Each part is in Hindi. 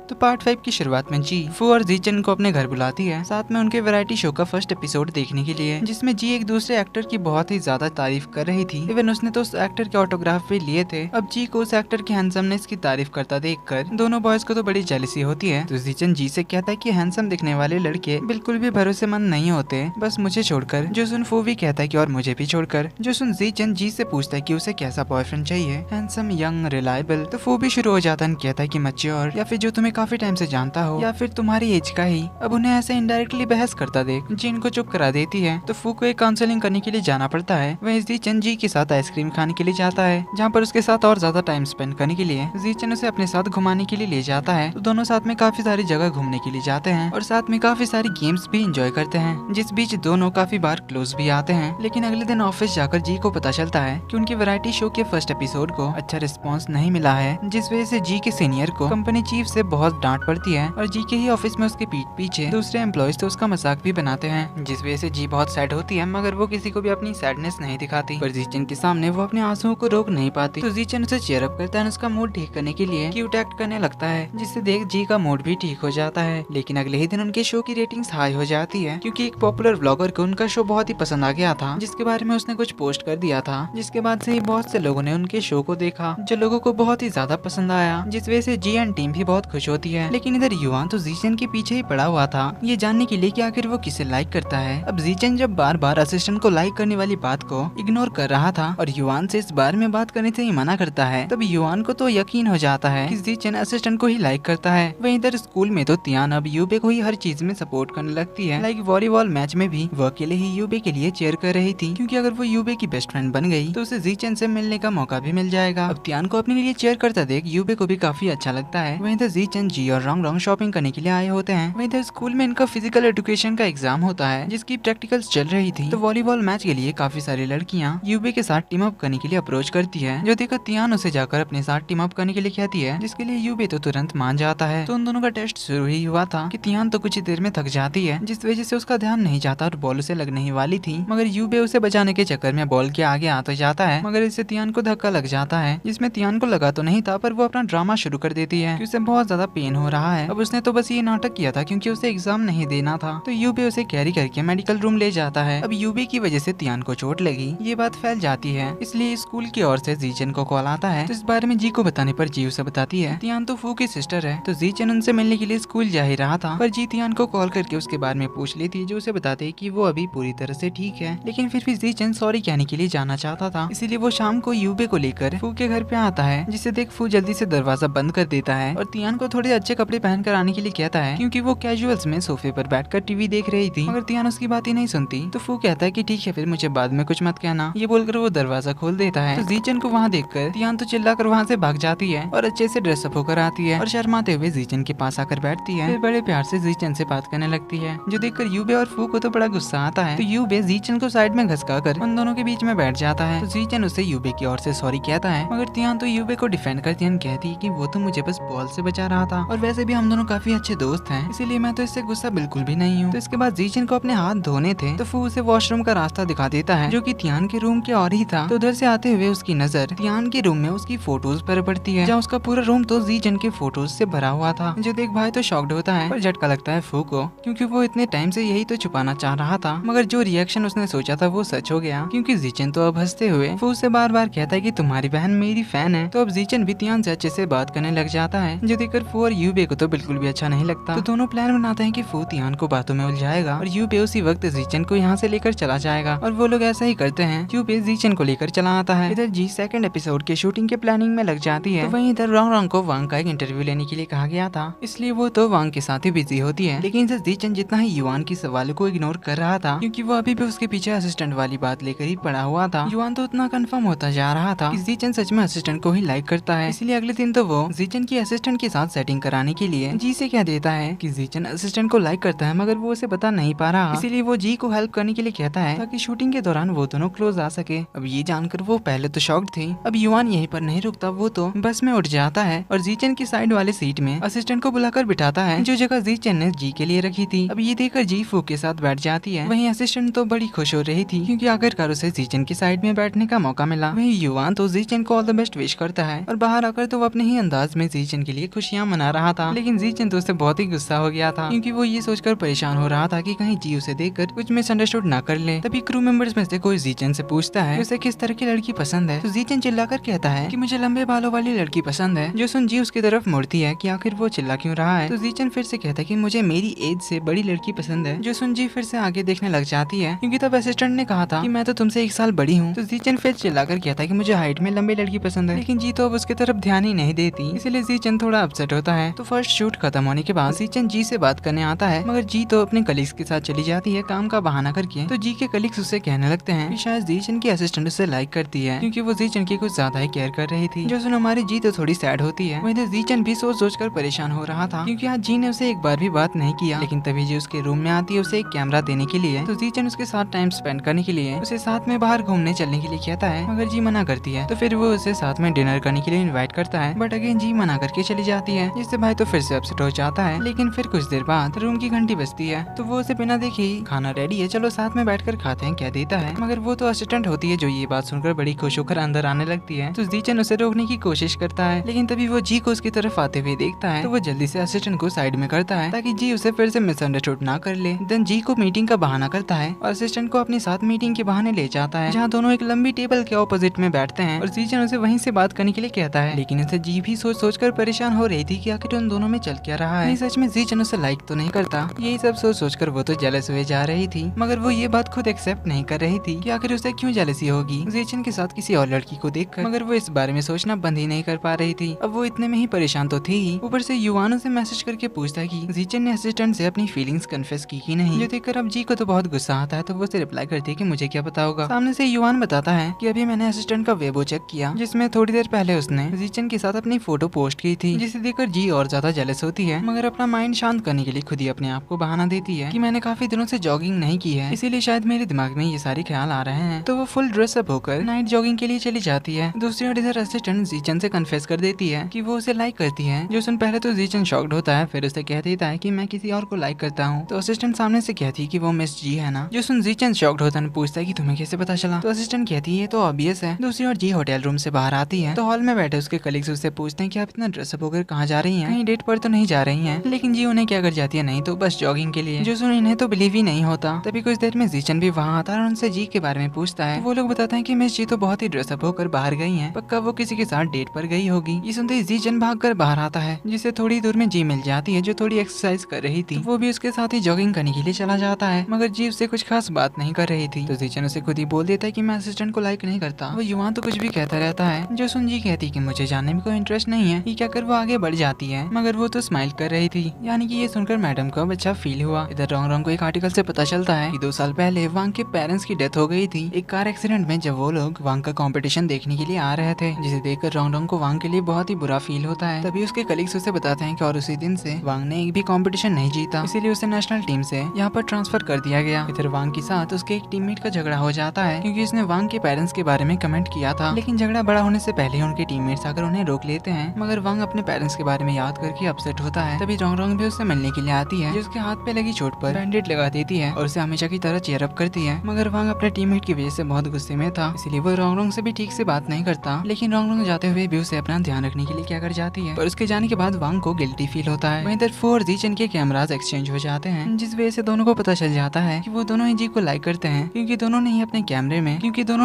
तो पार्ट 5 की शुरुआत में जी फू और जीचन को अपने घर बुलाती है, साथ में उनके वैरायटी शो का फर्स्ट एपिसोड देखने के लिए, जिसमें जी एक दूसरे एक्टर की बहुत ही ज्यादा तारीफ कर रही थी। इवन उसने तो उस एक्टर के ऑटोग्राफ भी लिए थे। अब जी को उस एक्टर की हैंडसमनेस की तारीफ करता देखकर दोनों बॉयज को तो बड़ी जेलसी होती है। तो जीचन जी से कहता है कि हैंडसम दिखने वाले लड़के बिल्कुल भी भरोसेमंद नहीं होते, बस मुझे छोड़कर। जो सुन फू भी कहता है कि और मुझे भी छोड़कर। जो सुन जीचन जी से पूछता है कि उसे कैसा बॉयफ्रेंड चाहिए, हैंडसम, यंग, रिलायबल। तो फू भी शुरू हो जाता है, कहता है कि मैच्योर, या फिर जो तुम्हें काफी टाइम से जानता हो, या फिर तुम्हारी एज का ही। अब उन्हें ऐसे इनडायरेक्टली बहस करता देख जी इनको चुप करा देती है। तो फू को एक काउंसलिंग करने के लिए जाना पड़ता है। वहीं जीचन जी के साथ आइसक्रीम खाने के लिए जाता है, जहाँ पर उसके साथ और ज्यादा टाइम स्पेंड करने के लिए जीचन उसे अपने साथ घुमाने के लिए ले जाता है। तो दोनों साथ में काफी सारी जगह घूमने के लिए जाते हैं और साथ में काफी सारी गेम्स भी एंजॉय करते हैं, जिस बीच दोनों काफी बार क्लोज भी आते हैं। लेकिन अगले दिन ऑफिस जाकर जी को पता चलता है कि उनकी वैरायटी शो के फर्स्ट एपिसोड को अच्छा रिस्पॉन्स नहीं मिला है, जिस वजह से जी के सीनियर को कंपनी चीफ से बहुत डांट पड़ती है। और जी के ही ऑफिस में उसके पीठ पीछे दूसरे एम्प्लॉयज तो उसका मजाक भी बनाते हैं, जिस वजह से जी बहुत सैड होती है, मगर वो किसी को भी अपनी सैडनेस नहीं दिखाती। पर जीचन के सामने वो अपने आंसुओं को रोक नहीं पाती। तो जीचन उसे चीयर अप करता है, उसका मूड ठीक करने के लिए क्यूट एक्ट करने लगता है, जिससे देख जी का मूड भी ठीक हो जाता है। लेकिन अगले ही दिन उनके शो की रेटिंग्स हाई हो जाती है, क्योंकि एक पॉपुलर ब्लॉगर को उनका शो बहुत ही पसंद आ गया था, जिसके बारे में उसने कुछ पोस्ट कर दिया था, जिसके बाद से ही बहुत से लोगों ने उनके शो को देखा, जो लोगों को बहुत ही ज्यादा पसंद आया, जिस वजह से जी एंड टीम भी बहुत खुश होती है। लेकिन इधर युवान तो जीचन के पीछे ही पड़ा हुआ था, ये जानने के लिए कि आखिर वो किसे लाइक करता है। अब जीचन जब बार बार असिस्टेंट को लाइक करने वाली बात को इग्नोर कर रहा था और युवान से इस बारे में बात करने से ही मना करता है, तब युवान को तो यकीन हो जाता है कि जीचन असिस्टेंट को ही लाइक करता है। वहीं इधर स्कूल में तो तियान अब यूबे को ही हर चीज में सपोर्ट करने लगती है। लाइक वॉलीबॉल मैच में भी वो अकेले ही यूबे के लिए चेयर कर रही थी, क्योंकि अगर वो यूबे की बेस्ट फ्रेंड बन गई तो उसे जीचन से मिलने का मौका भी मिल जाएगा। अब तियान को अपने लिए चेयर करता देख यूबे को भी काफी अच्छा लगता है। वहीं इधर जीचन जी और रॉन्ग रॉन्ग शॉपिंग करने के लिए आए होते हैं। वहीं इधर स्कूल में इनका फिजिकल एजुकेशन का एग्जाम होता है, जिसकी प्रैक्टिकल्स चल रही थी। तो वॉलीबॉल मैच के लिए काफी सारी लड़कियां यूबे के साथ टीम अप करने के लिए अप्रोच करती है, जो देखकर तियान उसे जाकर अपने साथ टीम अप करने के लिए कहती है, जिसके लिए यूबे तो तुरंत मान जाता है। तो उन दोनों का टेस्ट शुरू ही हुआ था कि तियान तो कुछ ही देर में थक जाती है, जिस वजह से उसका ध्यान नहीं जाता और बॉल उसे लगने ही वाली थी, मगर यूबे उसे बचाने के चक्कर में बॉल के आगे आ तो जाता है, मगर इससे तियान को धक्का लग जाता है, जिसमें तियान को लगा तो नहीं था, पर वो अपना ड्रामा शुरू कर देती है कि उसे बहुत ज्यादा पेन हो रहा है। अब उसने तो बस ये नाटक किया था क्योंकि उसे एग्जाम नहीं देना था। तो यूबे उसे कैरी करके मेडिकल रूम ले जाता है। अब यूबे की वजह से तियान को चोट लगी, ये बात फैल जाती है, इसलिए स्कूल की ओर से जीचन को कॉल आता है। तो इस बारे में जी को बताने पर जी उसे बताती है तियान तो फू की सिस्टर है। तो जीचन उनसे मिलने के लिए स्कूल जा ही रहा था, पर जी तियान को कॉल करके उसके बारे में पूछ लेती है, जो उसे बताते कि वो अभी पूरी तरह से ठीक है, लेकिन फिर भी जीचन सॉरी कहने के लिए जाना चाहता था, इसीलिए वो शाम को यूबे को लेकर फू के घर पे आता है, जिसे देख फू जल्दी से दरवाजा बंद कर देता है और तियान को थोड़े अच्छे कपड़े पहन कर आने के लिए कहता है, क्योंकि वो कैजुअल्स में सोफे पर बैठकर टीवी देख रही थी, मगर तियान उसकी बात ही नहीं सुनती। तो फू कहता है कि ठीक है, फिर मुझे बाद में कुछ मत कहना, ये बोलकर वो दरवाजा खोल देता है। तो जीचन को वहाँ देखकर तियान तो चिल्लाकर वहाँ से भाग जाती है और अच्छे से ड्रेसअप होकर आती है और शर्माते हुए जीचन के पास आकर बैठती है, फिर बड़े प्यार से जीचन से बात करने लगती है, जो देखकर यूबे और फू को तो बड़ा गुस्सा आता है। तो यूबे जीचन को साइड में घसका कर उन दोनों के बीच में बैठ जाता है। तो जीचन उसे यूबे की ओर से सॉरी कहता है, मगर तियान तो यूबे को डिफेंड कर तियान कहती है कि वो तो मुझे बस बॉल से बचा रहा था और वैसे भी हम दोनों काफी अच्छे दोस्त हैं, इसीलिए मैं तो इससे गुस्सा बिल्कुल भी नहीं हूँ। तो इसके बाद जीचन को अपने हाथ धोने थे, तो फू उसे वॉशरूम का रास्ता दिखा देता है, जो कि तियान के रूम के और ही था। तो उधर से आते हुए उसकी नजर तियान के रूम में उसकी फोटोज पर पड़ती है, जहाँ उसका पूरा रूम तो जीचन के फोटोज से भरा हुआ था, जो देख भाई तो शॉक्ड होता है, पर झटका लगता है फू को, क्योंकि वो इतने टाइम से यही तो छुपाना चाह रहा था, मगर जो रिएक्शन उसने सोचा था वो सच हो गया, क्योंकि जीचन तो अब हंसते हुए फू से बार बार कहता है कि तुम्हारी बहन मेरी फैन है। तो अब जीचन भी तियान से अच्छे से बात करने लग जाता है, जो देखकर फू और यूबे को तो बिल्कुल भी अच्छा नहीं लगता। तो दोनों प्लान बनाते हैं कि फू तियान को बातों में उलझाएगा और यूबे उसी वक्त जीचन को यहाँ से लेकर चला जाएगा, और वो लोग ऐसा ही करते हैं। यूबे जीचन को लेकर चला आता है। इधर जी सेकंड एपिसोड के शूटिंग के प्लानिंग में लग जाती है। तो वहीं इधर रॉन्ग रॉन्ग को वांग का एक इंटरव्यू लेने के लिए कहा गया था, इसलिए वो तो वांग के साथ ही बिजी होती है। लेकिन इधर जीचन जितना ही युवान की सवालों को इग्नोर कर रहा था, क्योंकि वो अभी भी उसके पीछे असिस्टेंट वाली बात लेकर ही पड़ा हुआ था, युवान तो उतना कंफर्म होता जा रहा था कि जीचन सच में असिस्टेंट को ही लाइक करता है। इसलिए अगले दिन तो वो जीचन की असिस्टेंट के साथ सेटिंग कराने के लिए जी से कह देता है कि जीचन असिस्टेंट को लाइक करता है, मगर वो उसे बता नहीं पा रहा, इसीलिए वो जी को हेल्प करने के लिए कहता है ताकि शूटिंग के दौरान वो दोनों क्लोज आ सके। अब ये जानकर वो पहले तो शॉक्ड थी। अब युवान यहीं पर नहीं रुकता, वो तो बस में उठ जाता है और जीचन की साइड वाले सीट में असिस्टेंट को बुलाकर बिठाता है, जो जगह जीचन ने जी के लिए रखी थी। अब ये देखकर जी फू के साथ बैठ जाती है। वहीं असिस्टेंट तो बड़ी खुश हो रही थी, क्योंकि आखिरकार उसे जीचन की साइड में बैठने का मौका मिला। वहीं युवान तो जीचन को ऑल द बेस्ट विश करता है और बाहर आकर तो वो अपने ही अंदाज में जीचन के लिए खुशियां मना रहा था, लेकिन जीचन तो उससे बहुत ही गुस्सा हो गया था क्योंकि वो ये सोचकर परेशान हो रहा था कि कहीं जी उसे देखकर कुछ मिसअंडरस्टूड ना कर ले। तभी क्रू मेंबर्स में से कोई जीचन से पूछता है कि उसे किस तरह की लड़की पसंद है। तो जीचन चिल्लाकर कहता है कि मुझे लंबे बालों वाली लड़की पसंद है। जो सुन जी उसकी तरफ मुड़ती है कि आखिर वो चिल्ला क्यों रहा है। तो जीचन फिर से कहता है कि मुझे मेरी एज से बड़ी लड़की पसंद है। जो सुन जी फिर से आगे देखने लग जाती है क्योंकि तब असिस्टेंट ने कहा था कि मैं तो तुमसे 1 साल बड़ी हूँ। तो जीचन फिर चिल्लाकर कहता है कि मुझे हाइट में लंबी लड़की पसंद है, लेकिन जी तो अब उसकी तरफ ध्यान ही नहीं देती, इसलिए जीचन थोड़ा अपसेट होता है। तो फर्स्ट शूट खत्म होने के बाद जीचन जी से बात करने आता है, मगर जी तो अपने कलीग्स के साथ चली जाती है काम का बहाना करके। तो जी के कलीग्स उससे कहने लगते हैं कि शायद जीचन की असिस्टेंट उसे लाइक करती है क्योंकि वो जीचन की कुछ ज्यादा ही केयर कर रही थी। जो सुन हमारी जी तो थोड़ी सैड होती है। वहीं जीचन भी सोच कर परेशान हो रहा था क्योंकि आज जी ने उसे एक बार भी बात नहीं किया। लेकिन तभी जी उसके रूम में आती है उसे एक कैमरा देने के लिए। तो जीचन उसके साथ टाइम स्पेंड करने के लिए उसे साथ में बाहर घूमने चलने के लिए कहता है, मगर जी मना करती है। तो फिर वो उसे साथ में डिनर करने के लिए इनवाइट करता है, बट अगेन जी मना करके चली जाती है, जिससे भाई तो फिर से अपसेट हो जाता है। लेकिन फिर कुछ देर बाद रूम की घंटी बजती है, तो वो उसे बिना देखे ही खाना रेडी है, चलो साथ में बैठकर खाते हैं क्या देता है। मगर वो तो असिस्टेंट होती है जो ये बात सुनकर बड़ी खुश होकर अंदर आने लगती है। तो जीचन उसे रोकने की कोशिश करता है, लेकिन तभी वो जी को उसकी तरफ आते हुए देखता है। तो वो जल्दी से असिस्टेंट को साइड में करता है ताकि जी उसे फिर से मिसअंडरस्टूड ना कर ले। देन जी को मीटिंग का बहाना करता है और असिस्टेंट को अपने साथ मीटिंग के बहाने ले जाता है, जहाँ दोनों एक लंबी टेबल के ऑपोजिट में बैठते हैं और जीचन उसे वहीं से बात करने के लिए कहता है। लेकिन उसे जी भी सोच कर परेशान हो रही थी कि आखिर उन दोनों में चल क्या रहा है। सच में जीचन उसे लाइक तो नहीं करता। यही सब सोच कर वो तो जेलस हुए जा रही थी, मगर वो ये बात खुद एक्सेप्ट नहीं कर रही थी कि आखिर उसे क्यों जेलसी होगी जीचन के साथ किसी और लड़की को देखकर। मगर वो इस बारे में सोचना बंद ही नहीं कर पा रही थी। अब वो इतने में ही परेशान तो थी ही, ऊपर से युवान उसे मैसेज करके पूछता है कि जीचन ने असिस्टेंट से अपनी फीलिंग्स कन्फेस की कि नहीं। जो देखकर अब जी को तो बहुत गुस्सा आता है, तो वो उसे रिप्लाई करती है कि मुझे क्या पता होगा। सामने से युवान बताता है कि अभी मैंने असिस्टेंट का वेबो चेक किया, जिसमें थोड़ी देर पहले उसने जीचन के साथ अपनी फोटो पोस्ट की थी, जिसे देखकर जी और ज्यादा जेलस होती है। मगर अपना माइंड शांत करने के लिए खुद ही अपने आप को बहाना देती है कि मैंने काफी दिनों से जॉगिंग नहीं की है, इसीलिए शायद मेरे दिमाग में ये सारे ख्याल आ रहे हैं। तो वो फुल ड्रेसअप होकर नाइट जॉगिंग के लिए चली जाती है। दूसरी ओर इधर असिस्टेंट जीचन से कन्फेस कर देती है कि वो उसे लाइक करती है। जो सुन पहले तो जीचन शॉक्ड होता है, फिर उसे कह देता है कि मैं किसी और को लाइक करता हूँ। तो असिस्टेंट सामने से कहती है कि वो मिस जी है ना। जो सुन जीचन शॉक्ड होता है, पूछता है कि तुम्हें कैसे पता चला। तो असिस्टेंट कहती है ये तो ऑब्वियस है। दूसरी ओर जी होटल रूम से बाहर आती है, तो हॉल में बैठे उसके कलीग्स उससे पूछते हैं कि आप इतना ड्रेसअप होकर कहाँ जा रही हैं, कहीं डेट पर तो नहीं जा रही हैं। लेकिन जी उन्हें क्या कर जाती है, नहीं तो बस जॉगिंग के लिए। जो सुन इन्हें तो बिलीव ही नहीं होता। तभी कुछ देर में जीचन भी वहाँ आता है और उनसे जी के बारे में पूछता है। तो वो लोग बताते हैं कि मिस जी तो बहुत ही ड्रेसअप होकर बाहर गई हैं, पक्का वो किसी के साथ डेट पर गई होगी। ये सुनते ही जीचन भागकर बाहर आता है, जिसे थोड़ी दूर में जी मिल जाती है जो थोड़ी एक्सरसाइज कर रही थी। तो वो भी उसके साथ ही जॉगिंग करने के लिए चला जाता है, मगर जी उससे कुछ खास बात नहीं कर रही थी। तो जीचन उसे खुद ही बोल देता है कि मैं असिस्टेंट को लाइक नहीं करता। वो युवा तो कुछ भी कहता रहता है। जो सुन जी कहती कि मुझे जानने में कोई इंटरेस्ट नहीं है। ये क्या कर वो आगे बढ़ जाती है, मगर वो तो स्माइल कर रही थी, यानी कि ये सुनकर मैडम को अब अच्छा फील हुआ। इधर रॉन्ग रॉन्ग को एक आर्टिकल से पता चलता है कि 2 साल पहले वांग के पेरेंट्स की डेथ हो गई थी एक कार एक्सीडेंट में, जब वो लोग वांग का कंपटीशन देखने के लिए आ रहे थे, जिसे देखकर रॉन्ग रॉन्ग को वांग के लिए बहुत ही बुरा फील होता है। तभी उसके कलीग्स उसे बताते हैं कि और उसी दिन से वांग ने एक भी कंपटीशन नहीं जीता, इसीलिए उसे नेशनल टीम से यहाँ पर ट्रांसफर कर दिया गया। इधर वांग के साथ उसके एक टीममेट का झगड़ा हो जाता है क्योंकि उसने वांग के पेरेंट्स के बारे में कमेंट किया था। लेकिन झगड़ा बड़ा होने से पहले उनके टीममेट्स आकर उन्हें रोक लेते हैं, मगर वांग अपने पेरेंट्स के बारे में याद करके अपसेट होता है। तभी रॉन्ग रॉन्ग भी उससे मिलने के लिए आती है, जो उसके हाथ पे लगी चोट पर बैंडेड लगा देती है और उसे हमेशा की तरह चेयर अप करती है। मगर वांग अपने टीममेट की वजह से बहुत गुस्से में था, इसीलिए वो रॉन्ग रॉन्ग से भी ठीक से बात नहीं करता। लेकिन रॉन्ग रॉन्ग जाते हुए भी उसे अपना ध्यान रखने के लिए क्या कर जाती है, पर उसके जाने के बाद वांग को गिल्टी फील होता है। वहीं इधर फू और जीचन के कैमराज एक्सचेंज हो जाते हैं, जिस वजह से दोनों को पता चल जाता है कि वो दोनों ही जी को लाइक करते हैं, क्योंकि दोनों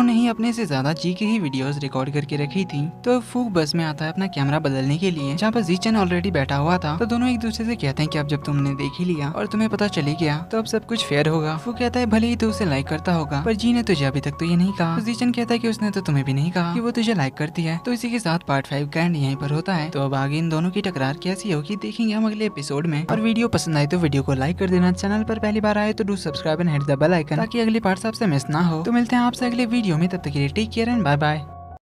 ने ही अपने से ज्यादा जी की ही वीडियोस रिकॉर्ड करके रखी थी। तो फू बस में आता है अपना कैमरा बदलने के लिए, जहाँ पर जीचन ऑलरेडी बैठा हुआ था। तो दोनों एक दूसरे से कहते हैं कि अब जब तुमने देख ही लिया और तुम्हें पता चली गया तो अब सब कुछ फेयर होगा। फू कहता है भले ही तू उसे लाइक करता होगा, पर जी ने तुझे अभी तक तो ये नहीं कहा। तो जीचन कहता है कि उसने तो तुम्हें भी नहीं कहा कि वो तुझे लाइक करती है। तो इसी के साथ पार्ट 5 का एंड यहीं पर होता है। तो अब आगे इन दोनों की टकरार कैसी होगी देखेंगे हम अगले एपिसोड में। और वीडियो पसंद आए तो वीडियो को लाइक कर देना, चैनल पर पहली बार आए तो do subscribe and hit the bell icon, ताकि अगली पार्ट्स आपसे मिस ना हो। तो मिलते हैं आपसे अगले वीडियो में, तब तक के लिए take care and bye bye.